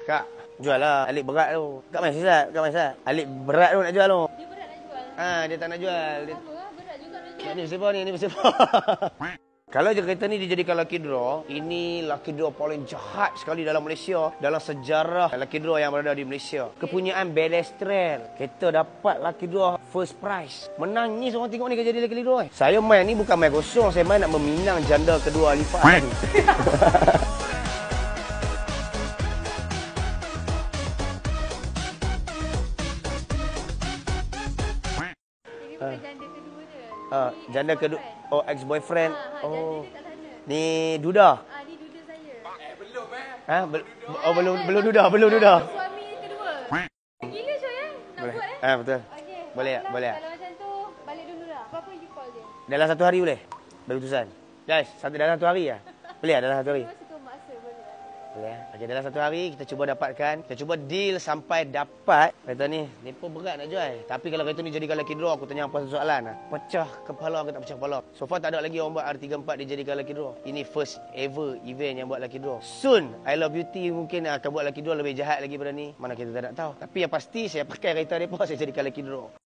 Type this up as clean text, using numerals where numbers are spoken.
Kak, jual lah. Alik berat tu. Kak main sisat. Kak main sisat. Alik berat tu nak jual tu. Dia berat nak jual. Dia tak nak jual. Sama lah, berat juga nak jual. Ni bersepah ni bersepah. Kalau je kereta ni dijadikan lucky draw, ini lucky draw paling jahat sekali dalam Malaysia, dalam sejarah lucky draw yang berada di Malaysia. Kepunyaan Belestrel. Kita dapat lucky draw first prize. Menangis orang tengok ni kerja jadi lucky draw. Saya main ni bukan main kosong, saya main nak meminang janda kedua lipat. Ini bukan janda kedua dia. Janda kedua. Oh, ex-boyfriend. Janda dia kat sana. Ni Duda. Ni duda saya. Belum Duda. Suami kedua. Gila Syah ya? Nak Boleh. buat Betul. Okey. Boleh tak? Kalau- Boleh tak? Kalau macam tu, balik dulu lah. Berapa you call dia? Dalam 1 hari boleh? Bagi putusan. Guys, dalam 1 hari lah. Boleh tak dalam 1 hari? Dia suka maksa boleh. Boleh. Okey, dalam 1 hari kita cuba dapatkan. Kita cuba deal sampai dapat. Kereta ni pun berat nak jual. Tapi kalau kereta ni jadikan lucky draw, aku tanya apa soalan lah. Pecah kepala ke tak pecah kepala? So far tak ada lagi orang buat R34 dijadikan lucky draw. Ini first ever event yang buat lucky draw. Soon, I Love Beauty mungkin akan buat lucky draw lebih jahat lagi pada ni. Mana kita tak nak tahu. Tapi yang pasti saya pakai kereta mereka, saya jadikan lucky draw.